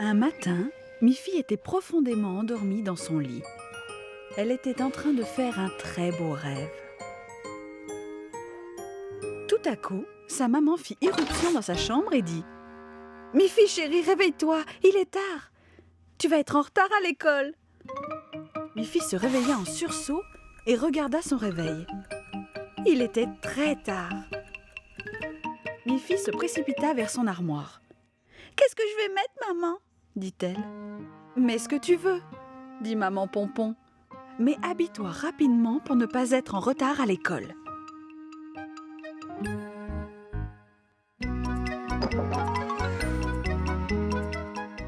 Un matin, Miffy était profondément endormie dans son lit. Elle était en train de faire un très beau rêve. Tout à coup, sa maman fit irruption dans sa chambre et dit « Miffy chérie, réveille-toi, il est tard. Tu vas être en retard à l'école. » Miffy se réveilla en sursaut et regarda son réveil. Il était très tard. Miffy se précipita vers son armoire. « Qu'est-ce que je vais mettre, maman ?» dit-elle. « Mets ce que tu veux, » dit maman Pompon. « Mais habille-toi rapidement pour ne pas être en retard à l'école. »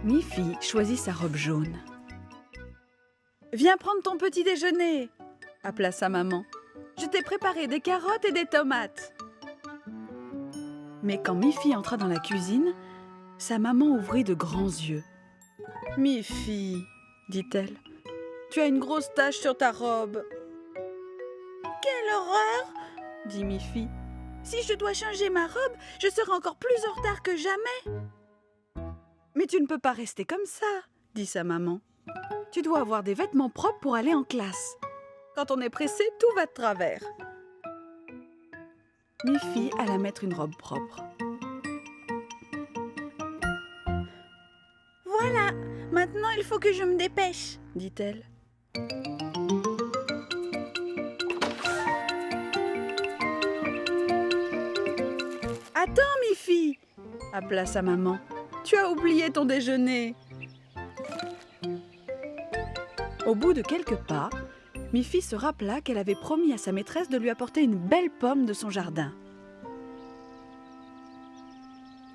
Miffy choisit sa robe jaune. « Viens prendre ton petit déjeuner !» appela sa maman. « Je t'ai préparé des carottes et des tomates. » Mais quand Miffy entra dans la cuisine, sa maman ouvrit de grands yeux. « Miffy, dit-elle, tu as une grosse tache sur ta robe. »« Quelle horreur !» dit Miffy. « Si je dois changer ma robe, je serai encore plus en retard que jamais. »« Mais tu ne peux pas rester comme ça, dit sa maman. Tu dois avoir des vêtements propres pour aller en classe. Quand on est pressé, tout va de travers. » Miffy alla mettre une robe propre. « Voilà, maintenant il faut que je me dépêche, dit-elle. « Attends, Miffy, appela sa maman. Tu as oublié ton déjeuner. » Au bout de quelques pas, Miffy se rappela qu'elle avait promis à sa maîtresse de lui apporter une belle pomme de son jardin.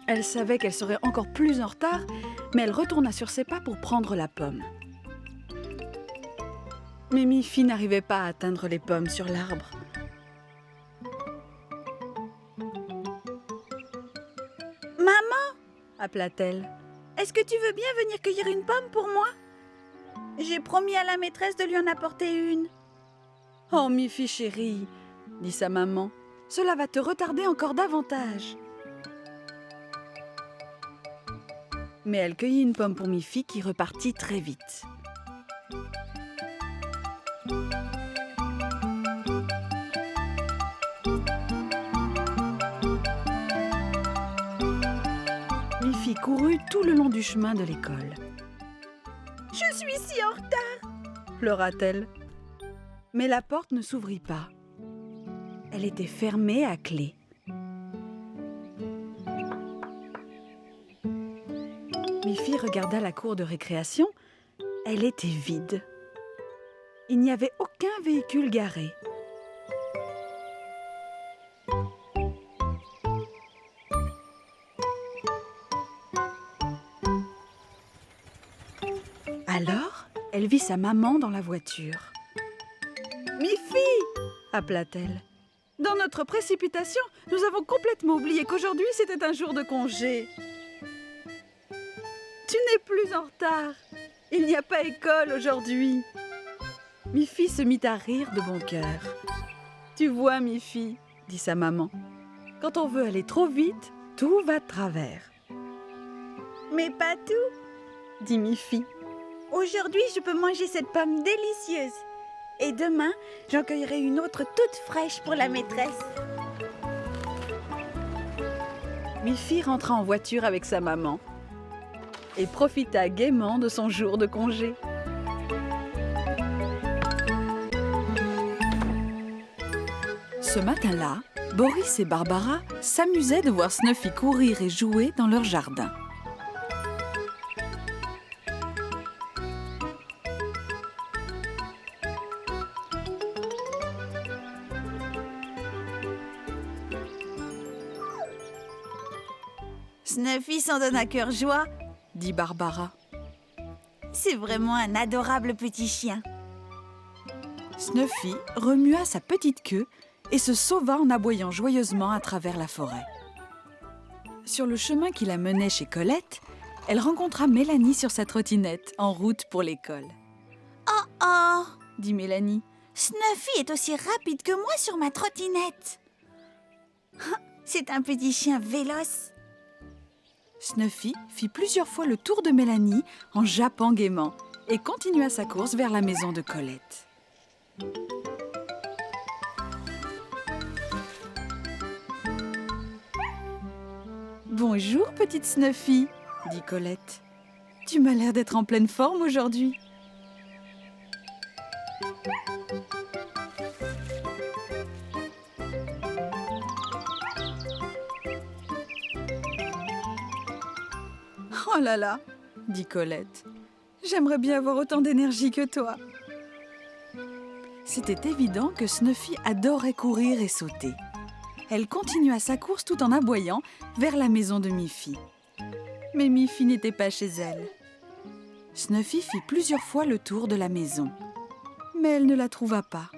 Elle savait qu'elle serait encore plus en retard, mais elle retourna sur ses pas pour prendre la pomme. Mais Miffy n'arrivait pas à atteindre les pommes sur l'arbre. « Maman !» appela-t-elle. « Est-ce que tu veux bien venir cueillir une pomme pour moi ? J'ai promis à la maîtresse de lui en apporter une. »« Oh, Miffy chérie, dit sa maman, cela va te retarder encore davantage. » Mais elle cueillit une pomme pour Miffy qui repartit très vite. Miffy courut tout le long du chemin de l'école. « Je suis si en retard !» pleura-t-elle. Mais la porte ne s'ouvrit pas. Elle était fermée à clé. Miffy regarda la cour de récréation. Elle était vide. Il n'y avait aucun véhicule garé. Alors, elle vit sa maman dans la voiture. « Miffy !» appela-t-elle. « Dans notre précipitation, nous avons complètement oublié qu'aujourd'hui c'était un jour de congé. Tu n'es plus en retard. Il n'y a pas école aujourd'hui. » Miffy se mit à rire de bon cœur. « Tu vois, Miffy, dit sa maman, quand on veut aller trop vite, tout va de travers. »« Mais pas tout, dit Miffy. Aujourd'hui, je peux manger cette pomme délicieuse. Et demain, j'en cueillerai une autre toute fraîche pour la maîtresse. » Miffy rentra en voiture avec sa maman et profita gaiement de son jour de congé. Ce matin-là, Boris et Barbara s'amusaient de voir Snuffy courir et jouer dans leur jardin. Snuffy s'en donne à cœur joie, dit Barbara. C'est vraiment un adorable petit chien. Snuffy remua sa petite queue et se sauva en aboyant joyeusement à travers la forêt. Sur le chemin qui la menait chez Colette, elle rencontra Mélanie sur sa trottinette, en route pour l'école. « Oh oh !» dit Mélanie. « Snuffy est aussi rapide que moi sur ma trottinette. C'est un petit chien véloce. » Snuffy fit plusieurs fois le tour de Mélanie en jappant gaiement et continua sa course vers la maison de Colette. Bonjour, petite Snuffy, dit Colette. Tu m'as l'air d'être en pleine forme aujourd'hui. Oh là là, dit Colette. J'aimerais bien avoir autant d'énergie que toi. C'était évident que Snuffy adorait courir et sauter. Elle continua sa course tout en aboyant vers la maison de Miffy. Mais Miffy n'était pas chez elle. Snuffy fit plusieurs fois le tour de la maison, mais elle ne la trouva pas.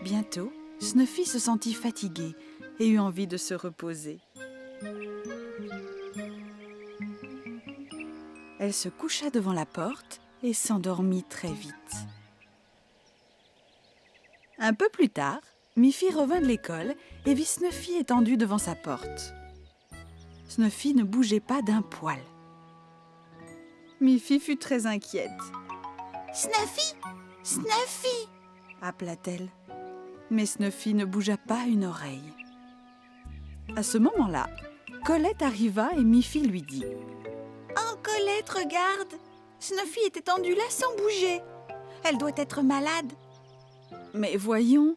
Bientôt, Snuffy se sentit fatiguée et eut envie de se reposer. Elle se coucha devant la porte et s'endormit très vite. Un peu plus tard, Miffy revint de l'école et vit Snuffy étendue devant sa porte. Snuffy ne bougeait pas d'un poil. Miffy fut très inquiète. « Snuffy! Snuffy !» appela-t-elle. Mais Snuffy ne bougea pas une oreille. À ce moment-là, Colette arriva et Miffy lui dit « Oh, Colette, regarde! Snuffy est étendue là sans bouger. Elle doit être malade. » « Mais voyons,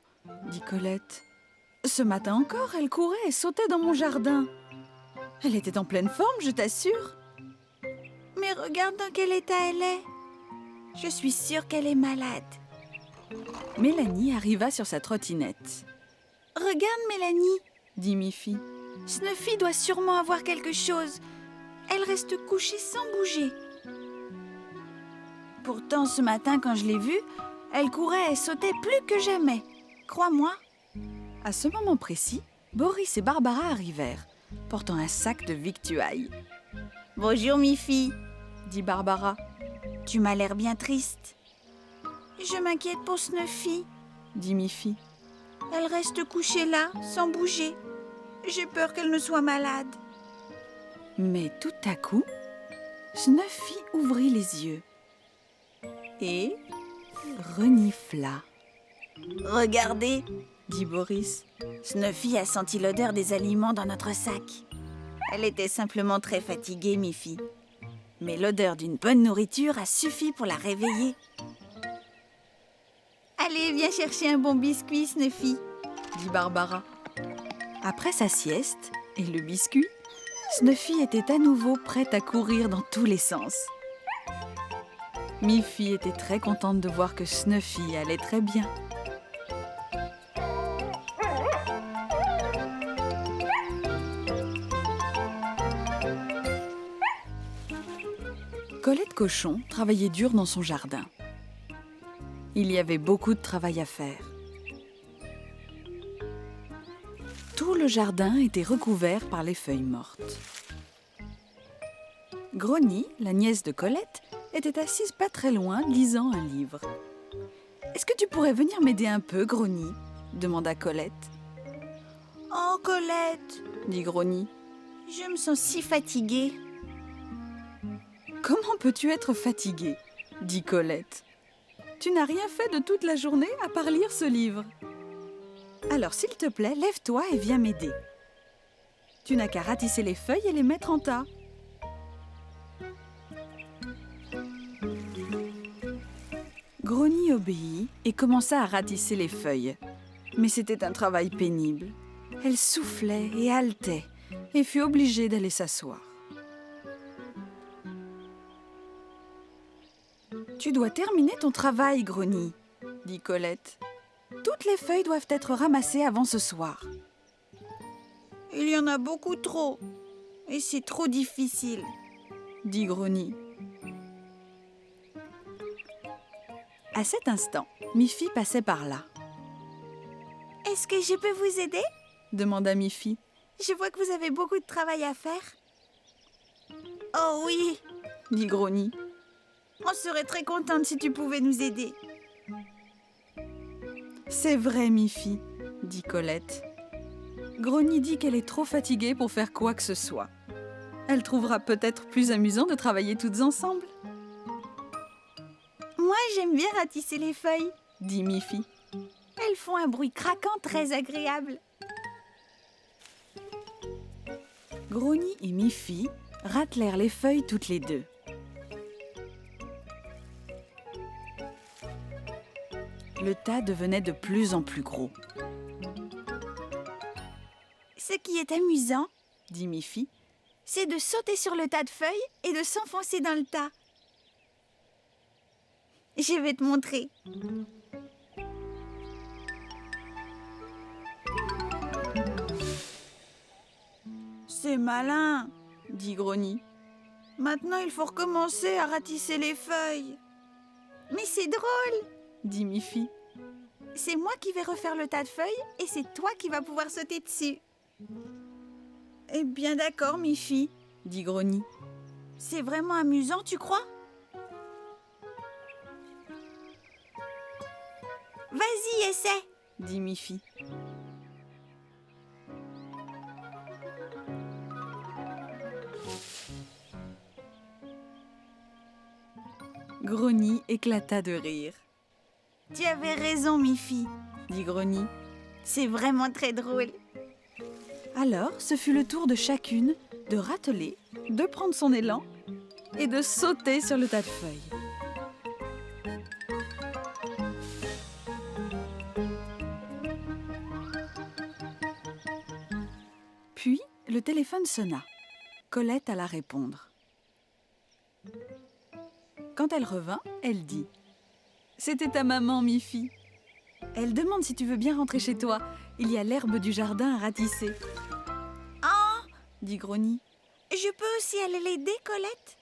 dit Colette. Ce matin encore, elle courait et sautait dans mon jardin. Elle était en pleine forme, je t'assure. » « Mais regarde dans quel état elle est. Je suis sûre qu'elle est malade. » Mélanie arriva sur sa trottinette. « Regarde, Mélanie, dit Miffy. Snuffy doit sûrement avoir quelque chose. Elle reste couchée sans bouger. Pourtant, ce matin, quand je l'ai vue, elle courait et sautait plus que jamais. Crois-moi. » À ce moment précis, Boris et Barbara arrivèrent, portant un sac de victuailles. « Bonjour, Miffy, » dit Barbara. « Tu m'as l'air bien triste. »« Je m'inquiète pour Snuffy, » dit Miffy. « Elle reste couchée là, sans bouger. J'ai peur qu'elle ne soit malade. » Mais tout à coup, Snuffy ouvrit les yeux et renifla. « Regardez, » dit Boris. Snuffy a senti l'odeur des aliments dans notre sac. Elle était simplement très fatiguée, Miffy. Mais l'odeur d'une bonne nourriture a suffi pour la réveiller. « Allez, viens chercher un bon biscuit, Snuffy, » dit Barbara. Après sa sieste et le biscuit, Snuffy était à nouveau prête à courir dans tous les sens. Miffy était très contente de voir que Snuffy allait très bien. Colette Cochon travaillait dur dans son jardin. Il y avait beaucoup de travail à faire. Tout le jardin était recouvert par les feuilles mortes. Grogny, la nièce de Colette, était assise pas très loin, lisant un livre. « Est-ce que tu pourrais venir m'aider un peu, Grogny ?» demanda Colette. « Oh, Colette, » dit Grogny. « Je me sens si fatiguée. » « Comment peux-tu être fatiguée ?» dit Colette. « Tu n'as rien fait de toute la journée à part lire ce livre. Alors, s'il te plaît, lève-toi et viens m'aider. Tu n'as qu'à ratisser les feuilles et les mettre en tas. » Grogny obéit et commença à ratisser les feuilles. Mais c'était un travail pénible. Elle soufflait et haletait et fut obligée d'aller s'asseoir. « Tu dois terminer ton travail, Grogny, » dit Colette. « Toutes les feuilles doivent être ramassées avant ce soir. » « Il y en a beaucoup trop, et c'est trop difficile, » dit Grogny. À cet instant, Miffy passait par là. « Est-ce que je peux vous aider ?» demanda Miffy. « Je vois que vous avez beaucoup de travail à faire. »« Oh oui, » dit Grogny. « On serait très contente si tu pouvais nous aider. » « C'est vrai, Miffy, » dit Colette. Grogny dit qu'elle est trop fatiguée pour faire quoi que ce soit. Elle trouvera peut-être plus amusant de travailler toutes ensemble. Moi, j'aime bien ratisser les feuilles, Dit Miffy. Elles font un bruit craquant très agréable. Grogny et Miffy ratelèrent les feuilles toutes les deux. Le tas devenait de plus en plus gros. Ce qui est amusant, Dit Miffy. c'est de sauter sur le tas de feuilles et de s'enfoncer dans le tas. Je vais te montrer. C'est malin, Dit Grogny. Maintenant, il faut recommencer à ratisser les feuilles. Mais c'est drôle. Dit Miffy. C'est moi qui vais refaire le tas de feuilles et c'est toi qui vas pouvoir sauter dessus. Eh bien d'accord, Miffy. Dit Grogny. C'est vraiment amusant, tu crois? Vas-y, essaie. Dit Miffy. Grogny éclata de rire. Tu avais raison, Miffy. Dit Grogny. C'est vraiment très drôle. Alors, ce fut le tour de chacune de rateler, de prendre son élan et de sauter sur le tas de feuilles. Puis, le téléphone sonna. Colette alla répondre. Quand elle revint, elle dit « C'était ta maman, Miffy. Elle demande si tu veux bien rentrer chez toi. Il y a l'herbe du jardin à ratisser. » dit Grogny. Je peux aussi aller l'aider, Colette?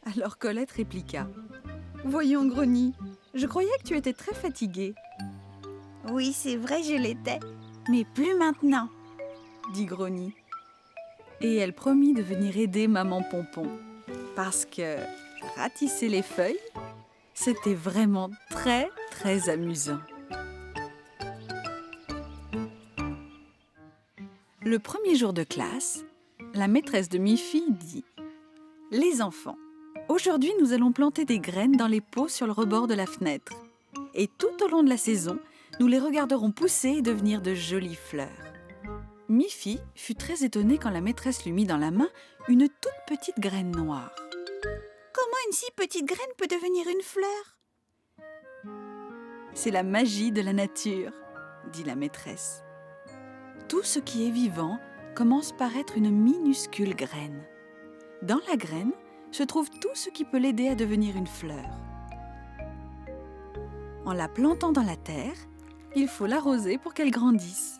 Alors Colette répliqua. « Voyons, Grogny, je croyais que tu étais très fatiguée. Oui, c'est vrai, je l'étais. Mais plus maintenant. » dit Grogny. Et elle promit de venir aider maman Pompon. Parce que ratisser les feuilles, c'était vraiment très, très amusant. Le premier jour de classe, la maîtresse de Miffy dit « Les enfants, aujourd'hui nous allons planter des graines dans les pots sur le rebord de la fenêtre. Et tout au long de la saison, nous les regarderons pousser et devenir de jolies fleurs. » Miffy fut très étonnée quand la maîtresse lui mit dans la main une toute petite graine noire. Comment une si petite graine peut devenir une fleur? C'est la magie de la nature, dit la maîtresse. Tout ce qui est vivant commence par être une minuscule graine. Dans la graine se trouve tout ce qui peut l'aider à devenir une fleur. En la plantant dans la terre, il faut l'arroser pour qu'elle grandisse.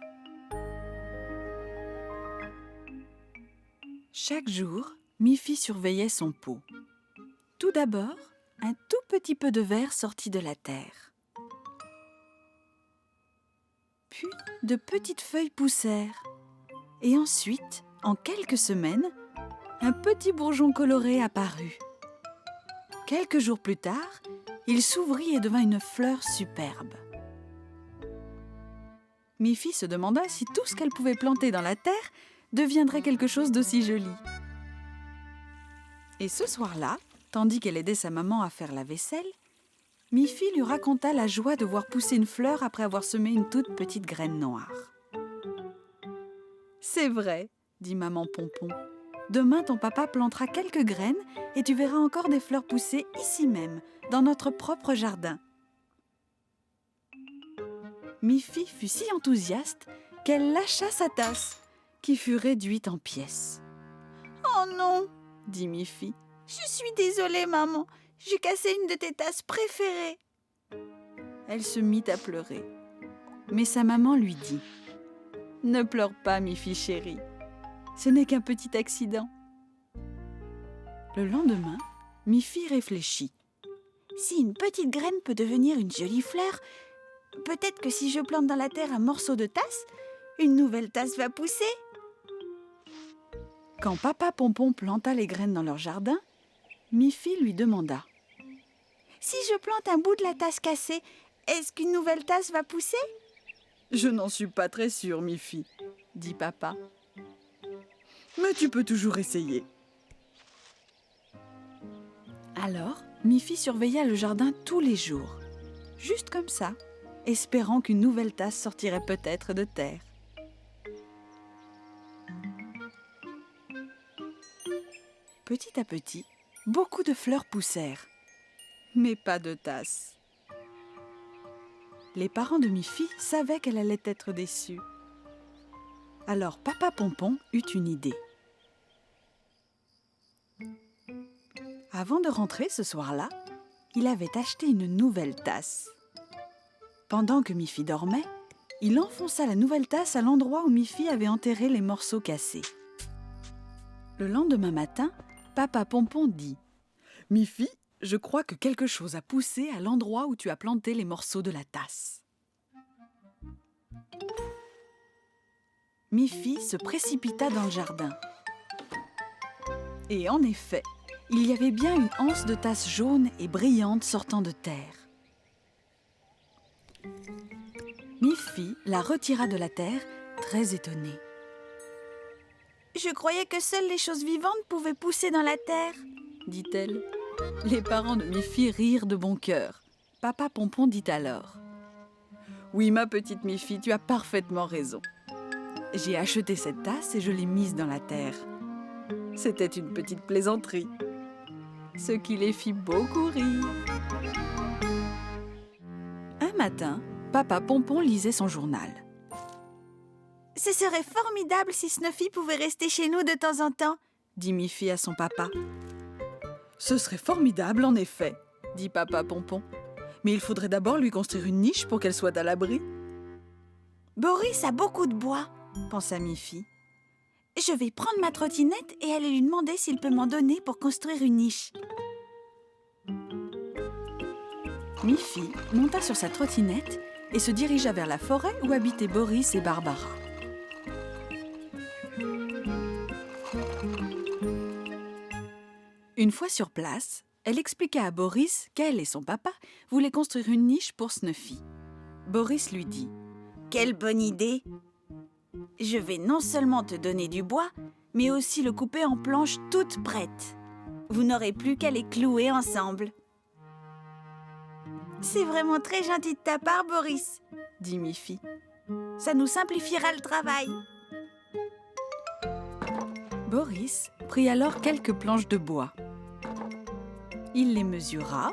Chaque jour, Miffy surveillait son pot. Tout d'abord, un tout petit peu de verre sortit de la terre. Puis, de petites feuilles poussèrent. Et ensuite, en quelques semaines, un petit bourgeon coloré apparut. Quelques jours plus tard, il s'ouvrit et devint une fleur superbe. Miffy se demanda si tout ce qu'elle pouvait planter dans la terre deviendrait quelque chose d'aussi joli. Et ce soir-là, tandis qu'elle aidait sa maman à faire la vaisselle, Miffy lui raconta la joie de voir pousser une fleur après avoir semé une toute petite graine noire. « C'est vrai, dit maman Pompon. Demain, ton papa plantera quelques graines et tu verras encore des fleurs pousser ici même, dans notre propre jardin. » Miffy fut si enthousiaste qu'elle lâcha sa tasse, qui fut réduite en pièces. « Oh non !» dit Miffy. « Je suis désolée, maman. J'ai cassé une de tes tasses préférées. » Elle se mit à pleurer. Mais sa maman lui dit « Ne pleure pas, Miffy chérie. Ce n'est qu'un petit accident. » Le lendemain, Miffy réfléchit. « Si une petite graine peut devenir une jolie fleur, peut-être que si je plante dans la terre un morceau de tasse, une nouvelle tasse va pousser. » Quand papa Pompon planta les graines dans leur jardin, Miffy lui demanda « Si je plante un bout de la tasse cassée, est-ce qu'une nouvelle tasse va pousser ?»« Je n'en suis pas très sûre, Miffy. dit papa. Mais tu peux toujours essayer. Alors, Miffy surveilla le jardin tous les jours, juste comme ça, espérant qu'une nouvelle tasse sortirait peut-être de terre. Petit à petit, beaucoup de fleurs poussèrent, mais pas de tasse. Les parents de Miffy savaient qu'elle allait être déçue. Alors Papa Pompon eut une idée. Avant de rentrer ce soir-là, il avait acheté une nouvelle tasse. Pendant que Miffy dormait, il enfonça la nouvelle tasse à l'endroit où Miffy avait enterré les morceaux cassés. Le lendemain matin, Papa Pompon dit « Miffy, je crois que quelque chose a poussé à l'endroit où tu as planté les morceaux de la tasse. » Miffy se précipita dans le jardin. Et en effet, il y avait bien une anse de tasse jaune et brillante sortant de terre. Miffy la retira de la terre, très étonnée. « Je croyais que seules les choses vivantes pouvaient pousser dans la terre, » dit-elle. Les parents de Miffy rirent de bon cœur. Papa Pompon dit alors « Oui, ma petite Miffy, tu as parfaitement raison. J'ai acheté cette tasse et je l'ai mise dans la terre. C'était une petite plaisanterie. » Ce qui les fit beaucoup rire. Un matin, Papa Pompon lisait son journal. « Ce serait formidable si Snuffy pouvait rester chez nous de temps en temps, » dit Miffy à son papa. « Ce serait formidable, en effet, » dit Papa Pompon. « Mais il faudrait d'abord lui construire une niche pour qu'elle soit à l'abri. »« Boris a beaucoup de bois, » pensa Miffy. « Je vais prendre ma trottinette et aller lui demander s'il peut m'en donner pour construire une niche. » Miffy monta sur sa trottinette et se dirigea vers la forêt où habitaient Boris et Barbara. Une fois sur place, elle expliqua à Boris qu'elle et son papa voulaient construire une niche pour Snuffy. Boris lui dit « Quelle bonne idée! Je vais non seulement te donner du bois, mais aussi le couper en planches toutes prêtes. Vous n'aurez plus qu'à les clouer ensemble. » « C'est vraiment très gentil de ta part, Boris, » dit Miffy. « Ça nous simplifiera le travail. » Boris prit alors quelques planches de bois. Il les mesura,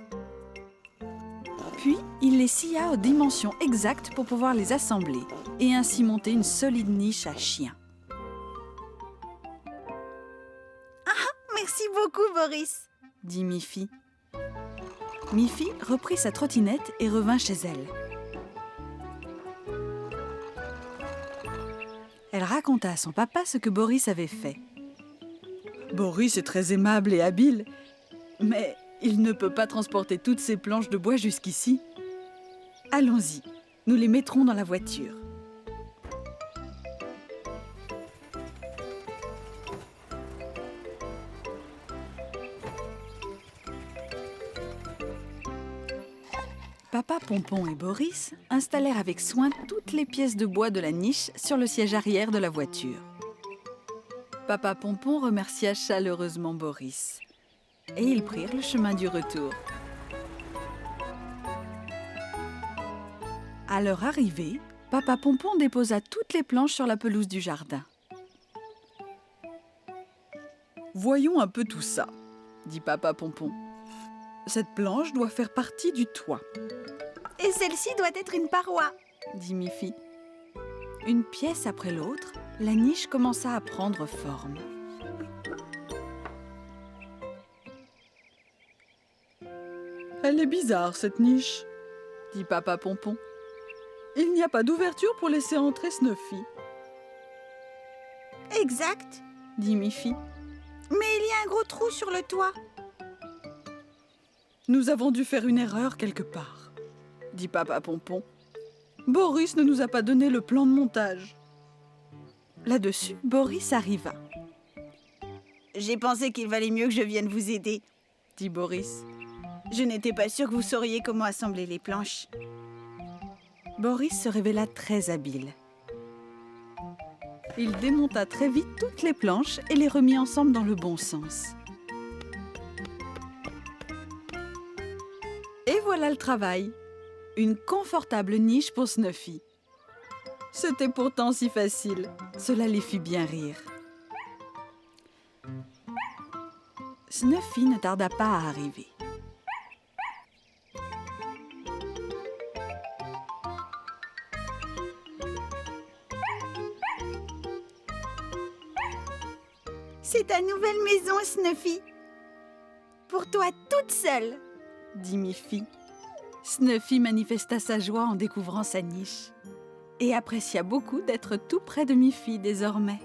puis il les scia aux dimensions exactes pour pouvoir les assembler et ainsi monter une solide niche à chien. « Ah, merci beaucoup, Boris, » dit Miffy. Miffy reprit sa trottinette et revint chez elle. Elle raconta à son papa ce que Boris avait fait. « Boris est très aimable et habile, mais il ne peut pas transporter toutes ces planches de bois jusqu'ici. Allons-y, nous les mettrons dans la voiture. » Papa Pompon et Boris installèrent avec soin toutes les pièces de bois de la niche sur le siège arrière de la voiture. Papa Pompon remercia chaleureusement Boris et ils prirent le chemin du retour. À leur arrivée, Papa Pompon déposa toutes les planches sur la pelouse du jardin. « Voyons un peu tout ça, » dit Papa Pompon. « Cette planche doit faire partie du toit. » « Et celle-ci doit être une paroi, » dit Miffy. Une pièce après l'autre, la niche commença à prendre forme. « Elle est bizarre, cette niche, » dit Papa Pompon. « Il n'y a pas d'ouverture pour laisser entrer Snuffy. »« Exact, » dit Miffy. « Mais il y a un gros trou sur le toit. »« Nous avons dû faire une erreur quelque part, » dit Papa Pompon. « Boris ne nous a pas donné le plan de montage. » Là-dessus, Boris arriva. « J'ai pensé qu'il valait mieux que je vienne vous aider, » dit Boris. « Je n'étais pas sûre que vous sauriez comment assembler les planches. » Boris se révéla très habile. Il démonta très vite toutes les planches et les remit ensemble dans le bon sens. Et voilà le travail. Une confortable niche pour Snuffy. C'était pourtant si facile. Cela les fit bien rire. Snuffy ne tarda pas à arriver. C'est ta nouvelle maison, Snuffy. Pour toi toute seule. Dit Miffy. Snuffy manifesta sa joie en découvrant sa niche et apprécia beaucoup d'être tout près de Miffy désormais.